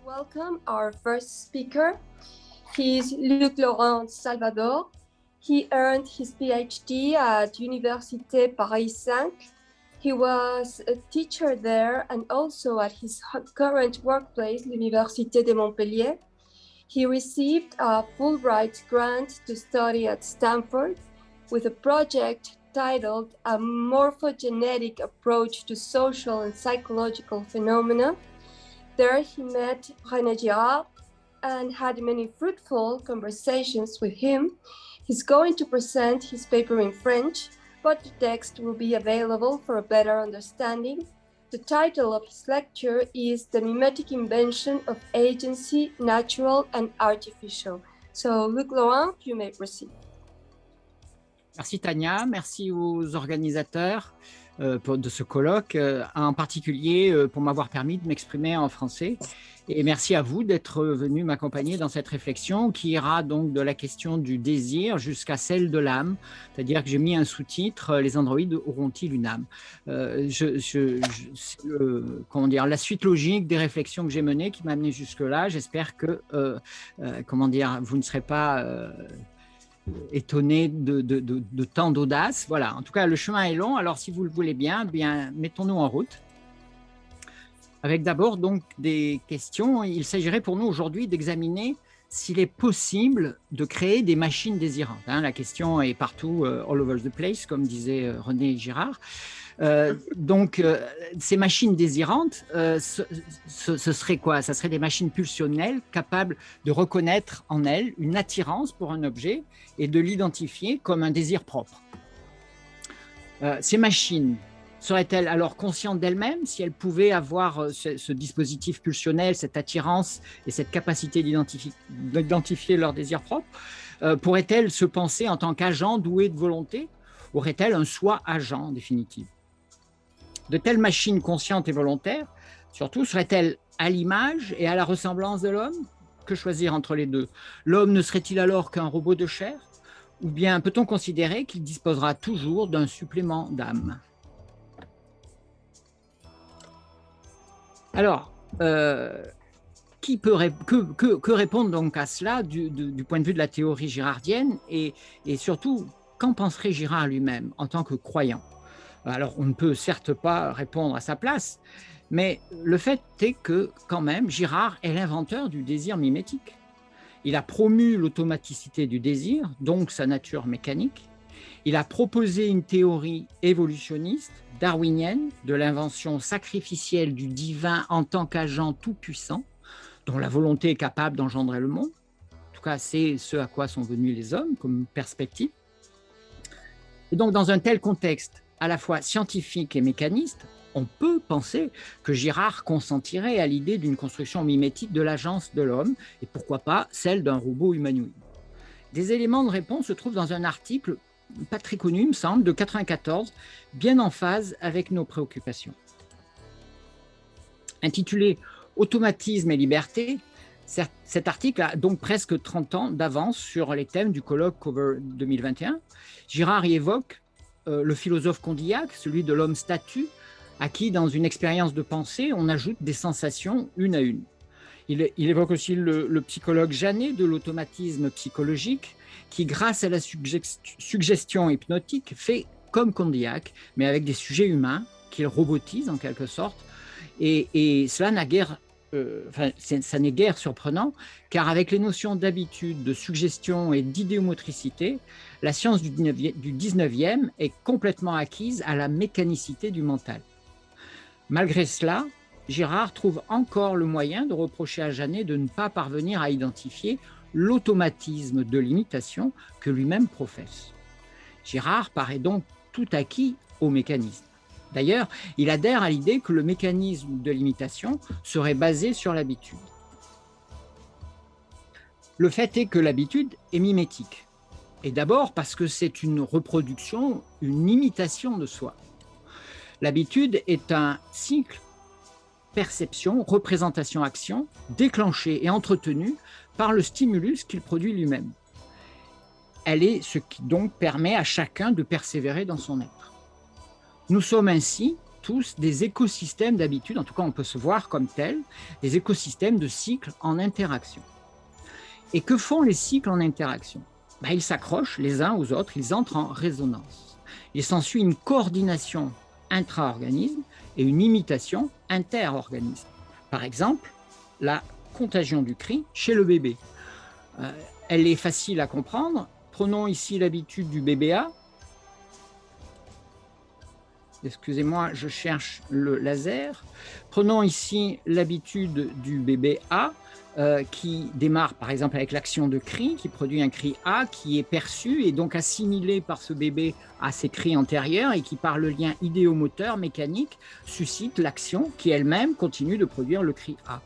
welcome our first speaker. He is Luc Laurent Salvador. He earned his PhD at Université Paris 5. He was a teacher there and also at his current workplace, l'Université de Montpellier. He received a Fulbright grant to study at Stanford with a project titled A Morphogenetic Approach to Social and Psychological Phenomena. There he met René Girard and had many fruitful conversations with him. He's going to present his paper in French, but the text will be available for a better understanding. The title of his lecture is The Mimetic Invention of Agency, Natural and Artificial. So, Luc Laurent, you may proceed. Merci Tania, merci aux organisateurs de ce colloque, en particulier pour m'avoir permis de m'exprimer en français. Et merci à vous d'être venu m'accompagner dans cette réflexion qui ira donc de la question du désir jusqu'à celle de l'âme. C'est-à-dire que j'ai mis un sous-titre « Les androïdes auront-ils une âme ?» comment dire, la suite logique des réflexions que j'ai menées qui m'a amené jusque-là. J'espère que comment dire, vous ne serez pas étonné de tant d'audace. Voilà, en tout cas, le chemin est long. Alors, si vous le voulez bien, mettons-nous en route. Avec d'abord donc des questions. Il s'agirait pour nous aujourd'hui d'examiner s'il est possible de créer des machines désirantes. La question est partout, all over the place, comme disait René Girard. Ces machines désirantes, ce serait quoi? Ça serait des machines pulsionnelles capables de reconnaître en elles une attirance pour un objet et de l'identifier comme un désir propre. Ces machines seraient-elles alors conscientes d'elles-mêmes si elles pouvaient avoir ce dispositif pulsionnel, cette attirance et cette capacité d'identifier leur désir propre? Pourraient-elles se penser en tant qu'agents doués de volonté? Auraient-elles un soi agent en définitive? De telles machines conscientes et volontaires, surtout, seraient-elles à l'image et à la ressemblance de l'homme? Que choisir entre les deux? L'homme ne serait-il alors qu'un robot de chair? Ou bien peut-on considérer qu'il disposera toujours d'un supplément d'âme? Alors, que répondre donc à cela du point de vue de la théorie girardienne et surtout, qu'en penserait Girard lui-même en tant que croyant? Alors, on ne peut certes pas répondre à sa place, mais le fait est que, quand même, Girard est l'inventeur du désir mimétique. Il a promu l'automaticité du désir, donc sa nature mécanique. Il a proposé une théorie évolutionniste, darwinienne, de l'invention sacrificielle du divin en tant qu'agent tout-puissant, dont la volonté est capable d'engendrer le monde. En tout cas, c'est ce à quoi sont venus les hommes comme perspective. Et donc, dans un tel contexte, à la fois scientifique et mécaniste, on peut penser que Girard consentirait à l'idée d'une construction mimétique de l'agence de l'homme, et pourquoi pas celle d'un robot humanoïde. Des éléments de réponse se trouvent dans un article pas très connu, il me semble, de 1994, bien en phase avec nos préoccupations. Intitulé « Automatisme et liberté », cet article a donc presque 30 ans d'avance sur les thèmes du colloque Cover 2021. Girard y évoque le philosophe Condillac, celui de l'homme-statue, à qui, dans une expérience de pensée, on ajoute des sensations une à une. Il évoque aussi le psychologue Janet de l'automatisme psychologique, qui, grâce à la suggestion hypnotique, fait comme Condillac, mais avec des sujets humains qu'il robotise en quelque sorte. Et cela ça n'est guère surprenant, car avec les notions d'habitude, de suggestion et d'idéomotricité, la science du 19e est complètement acquise à la mécanicité du mental. Malgré cela, Girard trouve encore le moyen de reprocher à Janet de ne pas parvenir à identifier l'automatisme de l'imitation que lui-même professe. Girard paraît donc tout acquis au mécanisme. D'ailleurs, il adhère à l'idée que le mécanisme de l'imitation serait basé sur l'habitude. Le fait est que l'habitude est mimétique. Et d'abord parce que c'est une reproduction, une imitation de soi. L'habitude est un cycle perception, représentation, action, déclenché et entretenu par le stimulus qu'il produit lui-même. Elle est ce qui donc permet à chacun de persévérer dans son être. Nous sommes ainsi tous des écosystèmes d'habitude, en tout cas on peut se voir comme tels, des écosystèmes de cycles en interaction. Et que font les cycles en interaction? Ils s'accrochent les uns aux autres, ils entrent en résonance. Il s'ensuit une coordination intra-organisme et une imitation inter-organisme. Par exemple, la contagion du cri chez le bébé. Elle est facile à comprendre. Prenons ici l'habitude du bébé A. Excusez-moi, je cherche le laser. Prenons ici l'habitude du bébé A qui démarre par exemple avec l'action de cri, qui produit un cri A qui est perçu et donc assimilé par ce bébé à ses cris antérieurs et qui par le lien idéomoteur mécanique suscite l'action qui elle-même continue de produire le cri A.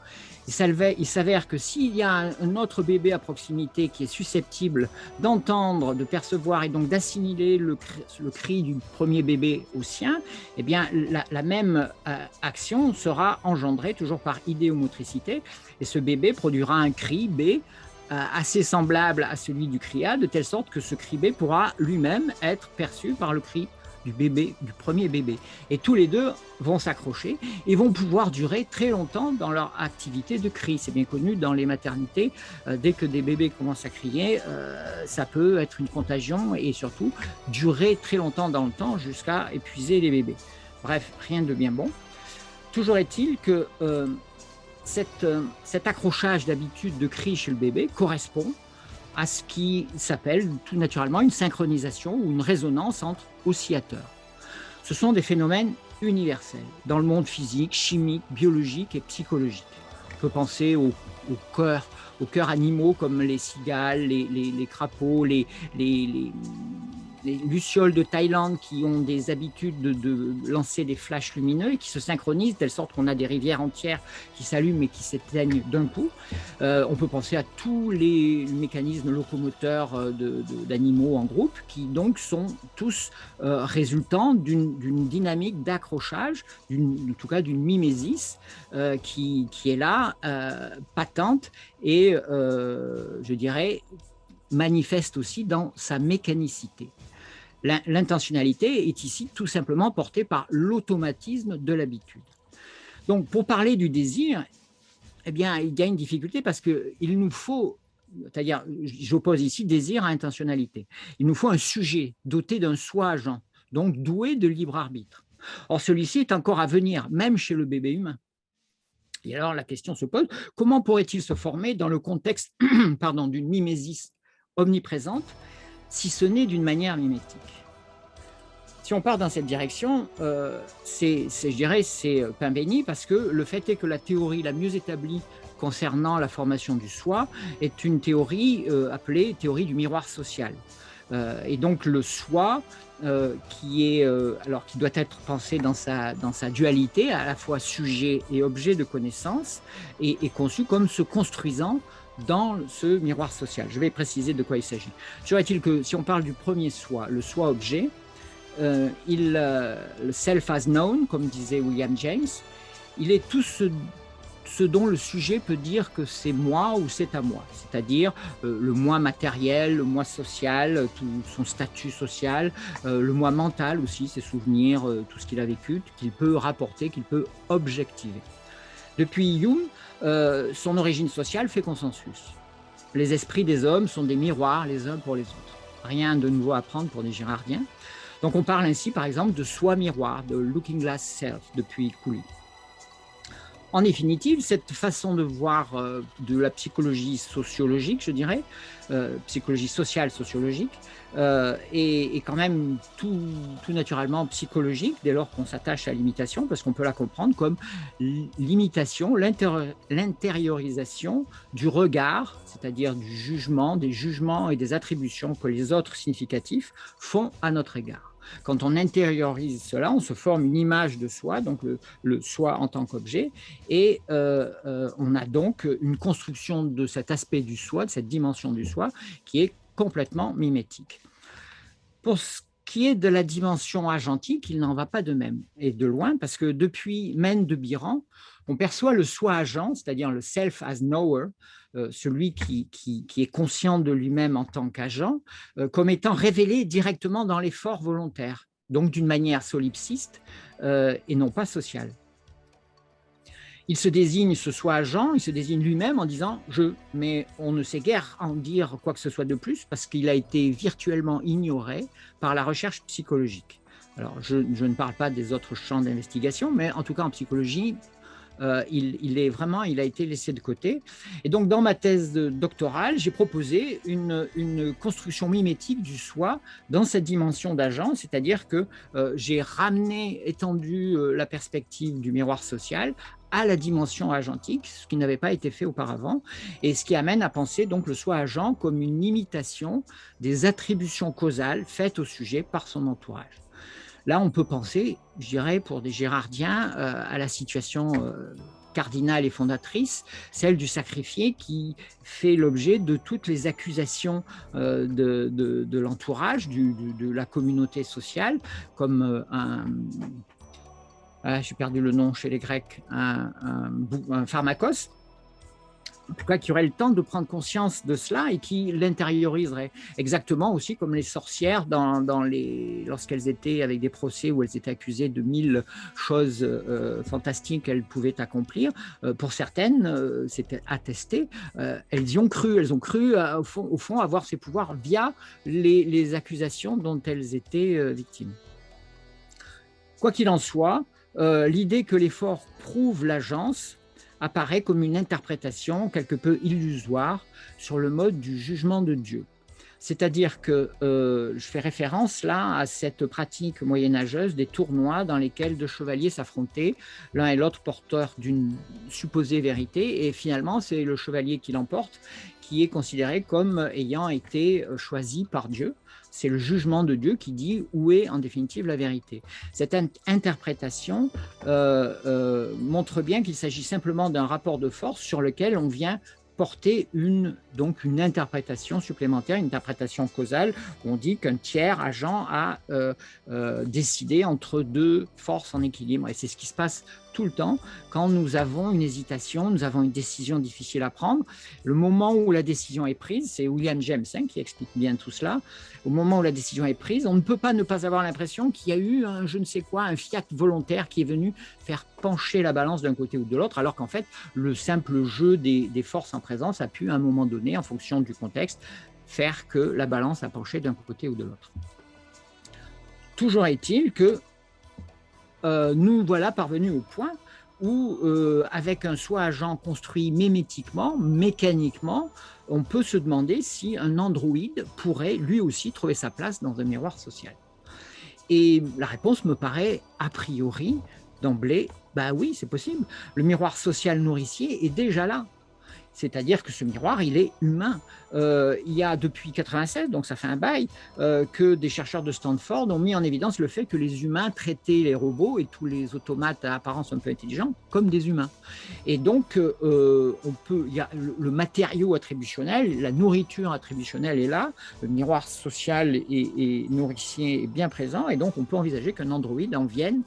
Il s'avère que s'il y a un autre bébé à proximité qui est susceptible d'entendre, de percevoir et donc d'assimiler le cri du premier bébé au sien, eh bien, la même action sera engendrée toujours par idéomotricité et ce bébé produira un cri B assez semblable à celui du cri A, de telle sorte que ce cri B pourra lui-même être perçu par le cri du bébé, du premier bébé. Et tous les deux vont s'accrocher et vont pouvoir durer très longtemps dans leur activité de cri. C'est bien connu dans les maternités, dès que des bébés commencent à crier, ça peut être une contagion et surtout durer très longtemps dans le temps jusqu'à épuiser les bébés. Bref, rien de bien bon. Toujours est-il que cet accrochage d'habitude de cri chez le bébé correspond à ce qui s'appelle tout naturellement une synchronisation ou une résonance entre oscillateurs. Ce sont des phénomènes universels dans le monde physique, chimique, biologique et psychologique. On peut penser aux cœurs animaux comme les cigales, les crapauds, les lucioles de Thaïlande qui ont des habitudes de lancer des flashs lumineux et qui se synchronisent de telle sorte qu'on a des rivières entières qui s'allument et qui s'éteignent d'un coup. On peut penser à tous les mécanismes locomoteurs d'animaux en groupe qui donc sont tous résultants d'une dynamique d'accrochage, en tout cas d'une mimésis qui est là, patente et je dirais manifeste aussi dans sa mécanicité. L'intentionnalité est ici tout simplement portée par l'automatisme de l'habitude. Donc, pour parler du désir, eh bien, il y a une difficulté parce qu'il nous faut, c'est-à-dire, j'oppose ici désir à intentionnalité. Il nous faut un sujet doté d'un soi agent, donc doué de libre arbitre. Or, celui-ci est encore à venir, même chez le bébé humain. Et alors, la question se pose, comment pourrait-il se former dans le contexte d'une mimésis omniprésente, si ce n'est d'une manière mimétique? Si on part dans cette direction, je dirais c'est pain béni parce que le fait est que la théorie la mieux établie concernant la formation du soi est une théorie appelée théorie du miroir social. Et donc le soi, qui doit être pensé dans sa dualité, à la fois sujet et objet de connaissance, est conçu comme se construisant dans ce miroir social. Je vais préciser de quoi il s'agit. Serait-il que si on parle du premier soi, le soi-objet, le self as known, comme disait William James, il est tout ce dont le sujet peut dire que c'est moi ou c'est à moi, c'est-à-dire le moi matériel, le moi social, tout son statut social, le moi mental aussi, ses souvenirs, tout ce qu'il a vécu, qu'il peut rapporter, qu'il peut objectiver. Depuis Hume, son origine sociale fait consensus. Les esprits des hommes sont des miroirs les uns pour les autres. Rien de nouveau à prendre pour des girardiens. Donc on parle ainsi par exemple de soi-miroir, de looking glass self depuis Cooley. En définitive, cette façon de voir de la psychologie sociologique, je dirais, psychologie sociale sociologique, est quand même tout naturellement psychologique dès lors qu'on s'attache à l'imitation, parce qu'on peut la comprendre comme l'imitation, l'intériorisation du regard, c'est-à-dire du jugement, des jugements et des attributions que les autres significatifs font à notre égard. Quand on intériorise cela, on se forme une image de soi, donc le soi en tant qu'objet, et on a donc une construction de cet aspect du soi, de cette dimension du soi, qui est complètement mimétique. Pour ce qui est de la dimension agentique, il n'en va pas de même, et de loin, parce que depuis Maine de Biran, on perçoit le soi agent, c'est-à-dire le self as knower, celui qui est conscient de lui-même en tant qu'agent, comme étant révélé directement dans l'effort volontaire. donc d'une manière solipsiste et non pas sociale. Il se désigne ce soi agent, il se désigne lui-même en disant « je », mais on ne sait guère en dire quoi que ce soit de plus parce qu'il a été virtuellement ignoré par la recherche psychologique. Alors, je ne parle pas des autres champs d'investigation, mais en tout cas en psychologie, il a été laissé de côté. Et donc, dans ma thèse doctorale, j'ai proposé une construction mimétique du soi dans cette dimension d'agent, c'est-à-dire que j'ai étendu la perspective du miroir social à la dimension agentique, ce qui n'avait pas été fait auparavant, et ce qui amène à penser donc le soi agent comme une imitation des attributions causales faites au sujet par son entourage. Là, on peut penser, je dirais, pour des Gérardiens, à la situation cardinale et fondatrice, celle du sacrifié qui fait l'objet de toutes les accusations de l'entourage, de la communauté sociale, comme j'ai perdu le nom chez les Grecs, un pharmakos, en tout cas qui aurait le temps de prendre conscience de cela et qui l'intérioriserait. Exactement aussi comme les sorcières lorsqu'elles étaient avec des procès où elles étaient accusées de 1000 choses fantastiques qu'elles pouvaient accomplir. Pour certaines, c'était attesté, elles ont cru au fond avoir ces pouvoirs via les accusations dont elles étaient victimes. Quoi qu'il en soit, l'idée que l'effort prouve l'agence apparaît comme une interprétation quelque peu illusoire sur le mode du jugement de Dieu. C'est-à-dire que je fais référence là à cette pratique moyenâgeuse des tournois dans lesquels deux chevaliers s'affrontaient, l'un et l'autre porteurs d'une supposée vérité, et finalement c'est le chevalier qui l'emporte, qui est considéré comme ayant été choisi par Dieu. C'est le jugement de Dieu qui dit où est en définitive la vérité. Cette interprétation montre bien qu'il s'agit simplement d'un rapport de force sur lequel on vient porter une interprétation supplémentaire, une interprétation causale, où on dit qu'un tiers agent a décidé entre deux forces en équilibre. Et c'est ce qui se passe tout le temps quand nous avons une hésitation, nous avons une décision difficile à prendre. Le moment où la décision est prise, c'est William James qui explique bien tout cela, au moment où la décision est prise, on ne peut pas ne pas avoir l'impression qu'il y a eu un je ne sais quoi, un fiat volontaire qui est venu faire pencher la balance d'un côté ou de l'autre, alors qu'en fait, le simple jeu des forces en présence a pu, à un moment donné, en fonction du contexte, faire que la balance a penché d'un côté ou de l'autre. Toujours est-il que nous voilà parvenus au point où, avec un soi-agent construit mimétiquement, mécaniquement, on peut se demander si un androïde pourrait lui aussi trouver sa place dans un miroir social. Et la réponse me paraît a priori, d'emblée, bah oui, c'est possible. Le miroir social nourricier est déjà là. C'est-à-dire que ce miroir, il est humain. Il y a depuis 1996, donc ça fait un bail, que des chercheurs de Stanford ont mis en évidence le fait que les humains traitaient les robots et tous les automates à apparence un peu intelligents comme des humains. Et donc, il y a le matériau attributionnel, la nourriture attributionnelle est là, le miroir social et nourricier est bien présent, et donc on peut envisager qu'un androïde en vienne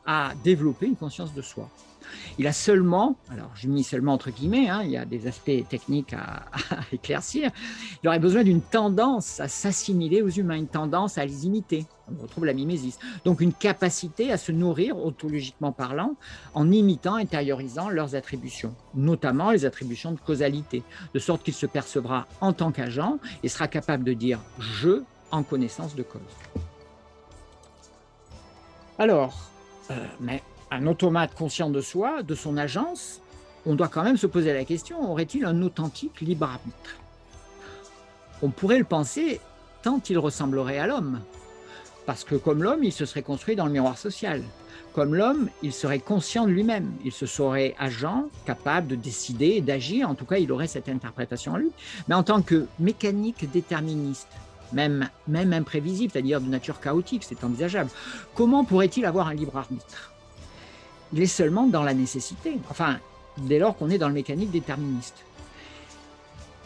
à développer une conscience de soi. Il a seulement, alors je mis seulement entre guillemets, il y a des aspects techniques à éclaircir, il aurait besoin d'une tendance à s'assimiler aux humains, une tendance à les imiter. On retrouve la mimésis. Donc une capacité à se nourrir, ontologiquement parlant, en imitant, intériorisant leurs attributions, notamment les attributions de causalité, de sorte qu'il se percevra en tant qu'agent et sera capable de dire « je » en connaissance de cause. Alors, mais un automate conscient de soi, de son agence, on doit quand même se poser la question, aurait-il un authentique libre arbitre? On pourrait le penser tant il ressemblerait à l'homme, parce que comme l'homme, il se serait construit dans le miroir social. Comme l'homme, il serait conscient de lui-même, il se saurait agent, capable de décider et d'agir, en tout cas il aurait cette interprétation en lui, mais en tant que mécanique déterministe, même imprévisible, c'est-à-dire de nature chaotique, c'est envisageable. Comment pourrait-il avoir un libre arbitre? Il est seulement dans la nécessité, enfin, dès lors qu'on est dans le mécanique déterministe.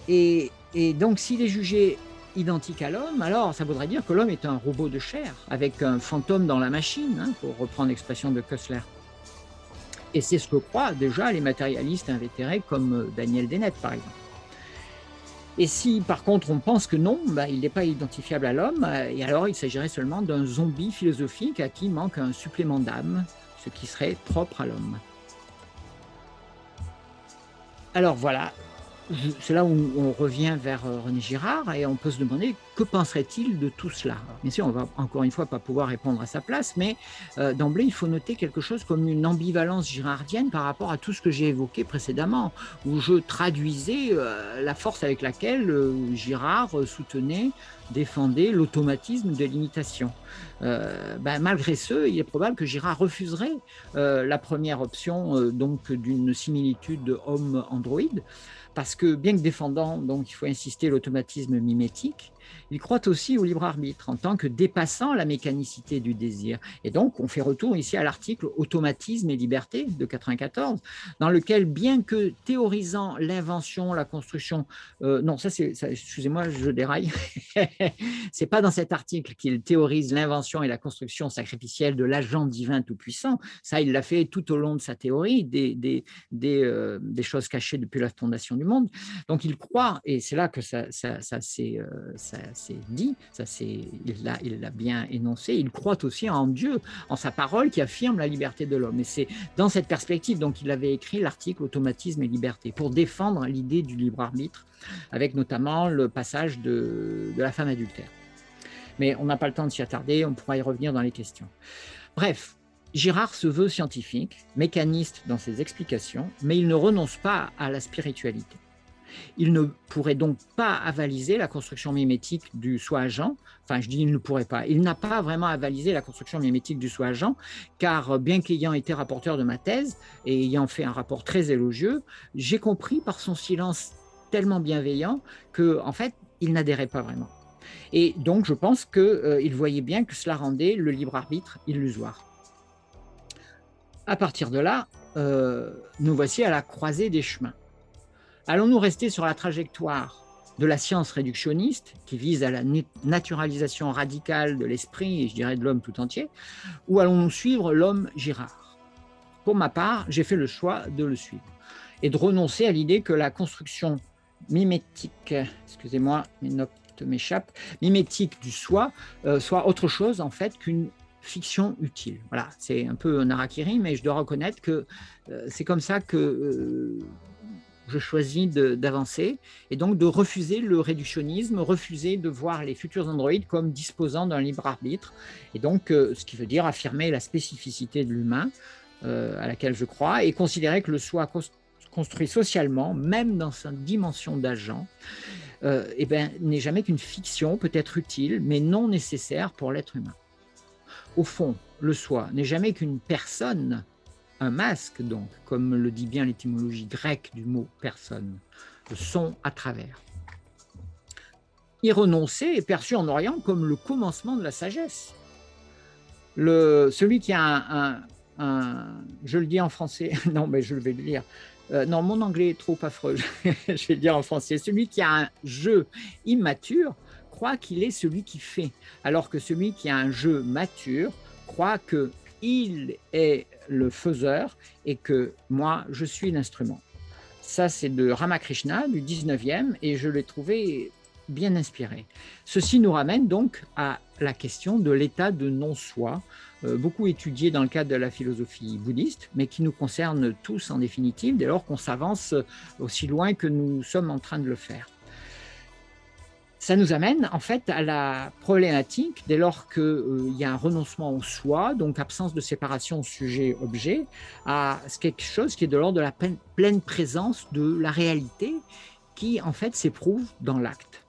Et donc, s'il est jugé identique à l'homme, alors ça voudrait dire que l'homme est un robot de chair, avec un fantôme dans la machine, pour reprendre l'expression de Koestler. Et c'est ce que croient déjà les matérialistes invétérés comme Daniel Dennett, par exemple. Et si par contre on pense que non, ben, il n'est pas identifiable à l'homme, et alors il s'agirait seulement d'un zombie philosophique à qui manque un supplément d'âme, ce qui serait propre à l'homme. Alors voilà, c'est là où on revient vers René Girard et on peut se demander que penserait-il de tout cela. Alors, bien sûr, on va encore une fois pas pouvoir répondre à sa place, mais d'emblée, il faut noter quelque chose comme une ambivalence girardienne par rapport à tout ce que j'ai évoqué précédemment, où je traduisais la force avec laquelle Girard soutenait, défendait l'automatisme de l'imitation. Malgré ce, il est probable que Girard refuserait la première option donc d'une similitude homme-androïde, parce que bien que défendant, donc il faut insister, l'automatisme mimétique, il croit aussi au libre arbitre en tant que dépassant la mécanicité du désir. Et donc, on fait retour ici à l'article Automatisme et liberté de 94, dans lequel, bien que théorisant l'invention, la construction, non, excusez-moi, je déraille, c'est pas dans cet article qu'il théorise l'invention et la construction sacrificielle de l'agent divin tout-puissant. Ça, il l'a fait tout au long de sa théorie, des choses cachées depuis la fondation du monde. Donc, il croit, et c'est là que ça s'est dit, il l'a bien énoncé, il croit aussi en Dieu, en sa parole qui affirme la liberté de l'homme. Et c'est dans cette perspective donc il avait écrit l'article Automatisme et liberté, pour défendre l'idée du libre arbitre, avec notamment le passage de la femme adultère. Mais on n'a pas le temps de s'y attarder, on pourra y revenir dans les questions. Bref, Girard se veut scientifique, mécaniste dans ses explications, mais il ne renonce pas à la spiritualité. Il ne pourrait donc pas avaliser la construction mimétique du soi-agent. Enfin, je dis il ne pourrait pas. Il n'a pas vraiment avalisé la construction mimétique du soi-agent, car bien qu'ayant été rapporteur de ma thèse et ayant fait un rapport très élogieux, j'ai compris par son silence tellement bienveillant qu'en fait, il n'adhérait pas vraiment. Et donc, je pense qu'il voyait bien que cela rendait le libre arbitre illusoire. À partir de là, nous voici à la croisée des chemins. Allons-nous rester sur la trajectoire de la science réductionniste, qui vise à la naturalisation radicale de l'esprit, et je dirais de l'homme tout entier, ou allons-nous suivre l'homme Girard? Pour ma part, j'ai fait le choix de le suivre, et de renoncer à l'idée que la construction mimétique, excusez-moi, mes notes m'échappent, mimétique du soi, soit autre chose en fait qu'une fiction utile. Voilà, c'est un peu un harakiri, mais je dois reconnaître que c'est comme ça que je choisis d'avancer et donc de refuser le réductionnisme, refuser de voir les futurs androïdes comme disposant d'un libre arbitre, et donc ce qui veut dire affirmer la spécificité de l'humain à laquelle je crois, et considérer que le soi construit socialement, même dans sa dimension d'agent, n'est jamais qu'une fiction, peut-être utile, mais non nécessaire pour l'être humain. Au fond, le soi n'est jamais qu'une personne, un masque donc, comme le dit bien l'étymologie grecque du mot personne, le son à travers. Y renoncer est perçu en Orient comme le commencement de la sagesse. Celui qui a je le dis en français, non mais je vais le lire, non mon anglais est trop affreux, je vais le dire en français, celui qui a un jeu immature croit qu'il est celui qui fait, alors que celui qui a un jeu mature croit qu'il est le faiseur et que moi, je suis l'instrument. Ça, c'est de Ramakrishna, du 19e, et je l'ai trouvé bien inspiré. Ceci nous ramène donc à la question de l'état de non-soi, beaucoup étudié dans le cadre de la philosophie bouddhiste, mais qui nous concerne tous en définitive, dès lors qu'on s'avance aussi loin que nous sommes en train de le faire. Ça nous amène en fait à la problématique, dès lors qu'il y a un renoncement au soi, donc absence de séparation sujet-objet, à quelque chose qui est de l'ordre de la pleine présence de la réalité qui en fait s'éprouve dans l'acte.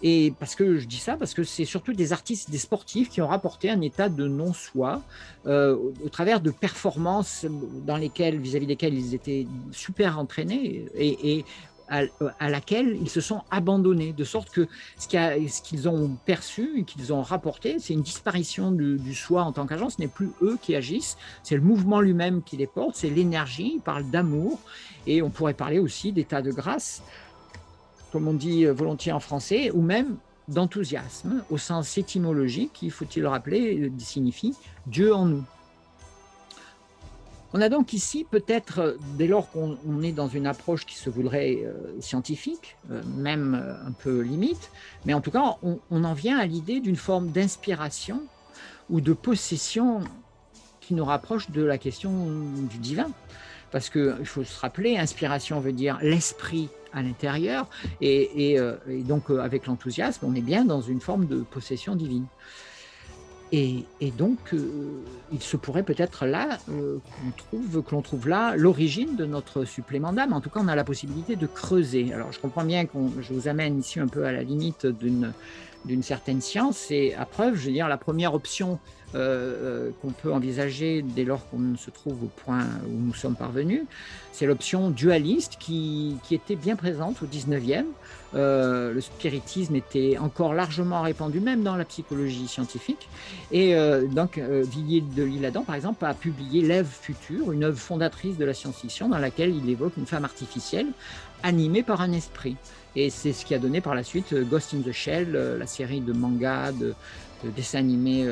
Et parce que je dis ça, parce que c'est surtout des artistes, des sportifs qui ont rapporté un état de non-soi au travers de performances vis-à-vis desquelles ils étaient super entraînés et à laquelle ils se sont abandonnés, de sorte que ce qu'ils ont perçu et qu'ils ont rapporté, c'est une disparition du soi en tant qu'agent. Ce n'est plus eux qui agissent, c'est le mouvement lui-même qui les porte, c'est l'énergie, ils parlent d'amour, et on pourrait parler aussi d'état de grâce, comme on dit volontiers en français, ou même d'enthousiasme, au sens étymologique, qui, faut-il le rappeler, signifie Dieu en nous. On a donc ici peut-être, dès lors qu'on est dans une approche qui se voudrait scientifique, même un peu limite, mais en tout cas, on en vient à l'idée d'une forme d'inspiration ou de possession qui nous rapproche de la question du divin. Parce qu'il faut se rappeler, inspiration veut dire l'esprit à l'intérieur, et donc avec l'enthousiasme, on est bien dans une forme de possession divine. Et donc, il se pourrait peut-être là que l'on trouve là l'origine de notre supplément d'âme. En tout cas, on a la possibilité de creuser. Alors, je comprends bien que je vous amène ici un peu à la limite d'une certaine science, et à preuve, je veux dire, la première option qu'on peut envisager dès lors qu'on se trouve au point où nous sommes parvenus, c'est l'option dualiste qui était bien présente au 19e. Le spiritisme était encore largement répandu, même dans la psychologie scientifique. Et donc, Villiers de l'Isle-Adam, par exemple, a publié L'Ève future, une œuvre fondatrice de la science-fiction dans laquelle il évoque une femme artificielle animée par un esprit. Et c'est ce qui a donné par la suite Ghost in the Shell, la série de mangas, de dessins animés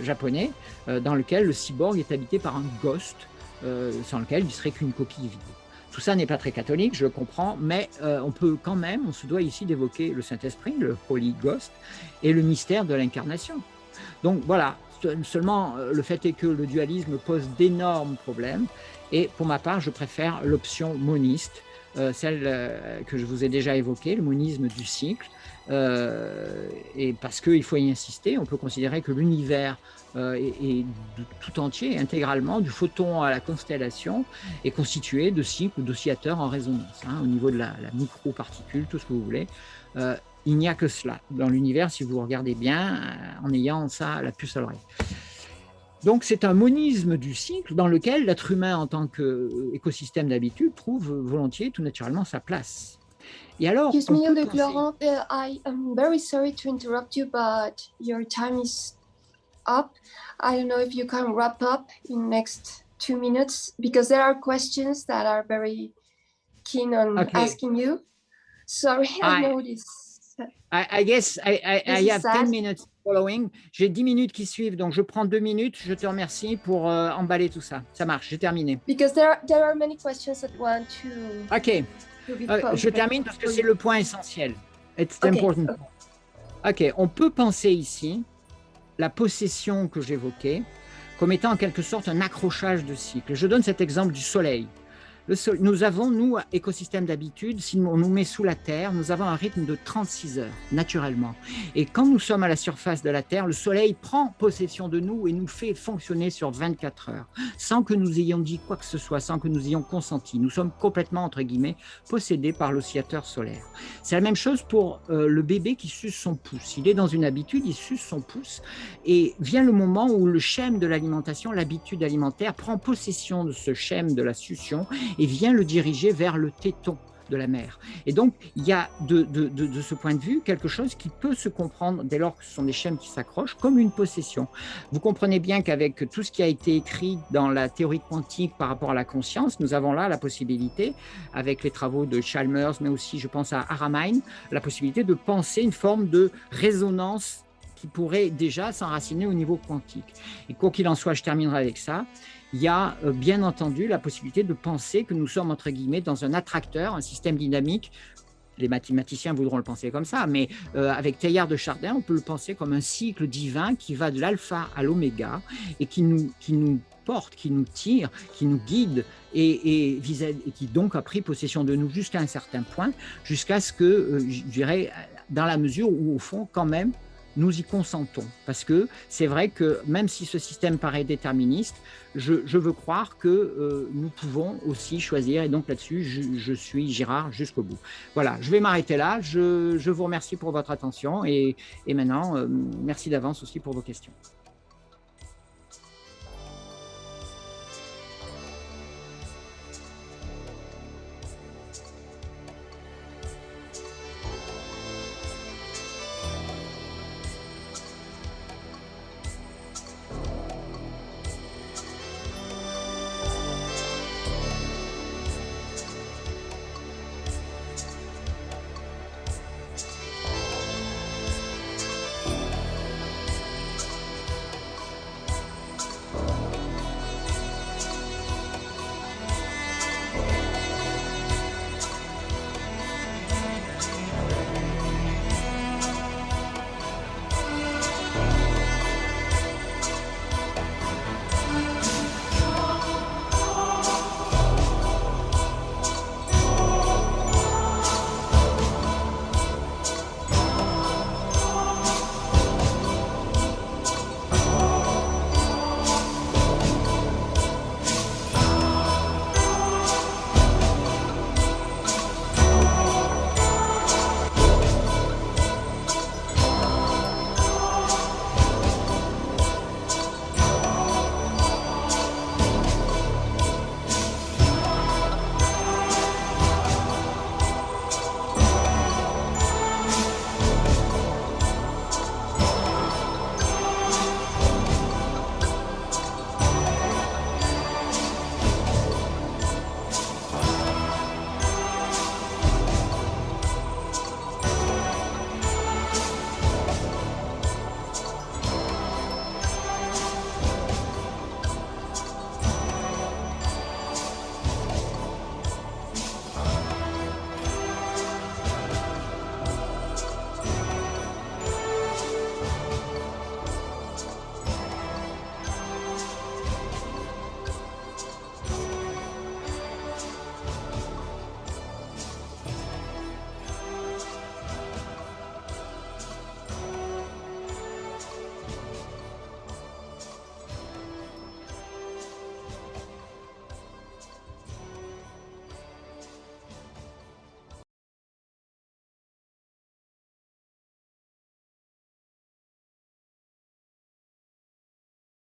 japonais, dans lequel le cyborg est habité par un ghost, sans lequel il ne serait qu'une coquille vide. Tout ça n'est pas très catholique, je le comprends, mais on peut quand même, on se doit ici d'évoquer le Saint-Esprit, le Holy Ghost, et le mystère de l'incarnation. Donc voilà, seulement le fait est que le dualisme pose d'énormes problèmes, et pour ma part, je préfère l'option moniste, celle que je vous ai déjà évoquée, le monisme du cycle, et parce qu'il faut y insister, on peut considérer que l'univers est tout entier, intégralement, du photon à la constellation, est constitué de cycles, d'oscillateurs en résonance, au niveau de la micro-particule, tout ce que vous voulez. Il n'y a que cela dans l'univers, si vous regardez bien, en ayant ça, la puce à l'oreille. Donc c'est un monisme du cycle dans lequel l'être humain en tant qu'écosystème d'habitude trouve volontiers tout naturellement sa place. Et alors, excuse me, Luc Laurent, I am very sorry to interrupt you, but your time is up. I don't know if you can wrap up in next 2 minutes, because there are questions that are very keen on asking you. Sorry, I know this. I guess I have 10 minutes following. J'ai 10 minutes qui suivent, donc je prends 2 minutes. Je te remercie pour emballer tout ça. Ça marche, j'ai terminé. Because there are many questions that want to... Ok, je termine parce que c'est le point essentiel. It's important. Ok, on peut penser ici la possession que j'évoquais comme étant en quelque sorte un accrochage de cycle. Je donne cet exemple du soleil. Nous avons, nous, écosystème d'habitude, si on nous met sous la Terre, nous avons un rythme de 36 heures, naturellement. Et quand nous sommes à la surface de la Terre, le Soleil prend possession de nous et nous fait fonctionner sur 24 heures, sans que nous ayons dit quoi que ce soit, sans que nous ayons consenti. Nous sommes complètement, entre guillemets, possédés par l'oscillateur solaire. C'est la même chose pour le bébé qui suce son pouce. Il est dans une habitude, il suce son pouce, et vient le moment où le schème de l'alimentation, l'habitude alimentaire, prend possession de ce schème de la succion et vient le diriger vers le téton de la mère. Et donc, il y a de ce point de vue quelque chose qui peut se comprendre dès lors que ce sont des schèmes qui s'accrochent comme une possession. Vous comprenez bien qu'avec tout ce qui a été écrit dans la théorie quantique par rapport à la conscience, nous avons là la possibilité, avec les travaux de Chalmers, mais aussi je pense à Aramine, la possibilité de penser une forme de résonance qui pourrait déjà s'enraciner au niveau quantique. Et quoi qu'il en soit, je terminerai avec ça. Il y a bien entendu la possibilité de penser que nous sommes, entre guillemets, dans un attracteur, un système dynamique. Les mathématiciens voudront le penser comme ça, mais avec Teilhard de Chardin, on peut le penser comme un cycle divin qui va de l'alpha à l'oméga et qui nous porte, qui nous tire, qui nous guide et qui donc a pris possession de nous jusqu'à un certain point, jusqu'à ce que, je dirais, dans la mesure où, au fond, quand même, nous y consentons. Parce que c'est vrai que même si ce système paraît déterministe, je veux croire que nous pouvons aussi choisir. Et donc là-dessus, je suis Girard jusqu'au bout. Voilà, je vais m'arrêter là. Je vous remercie pour votre attention. Et maintenant, merci d'avance aussi pour vos questions.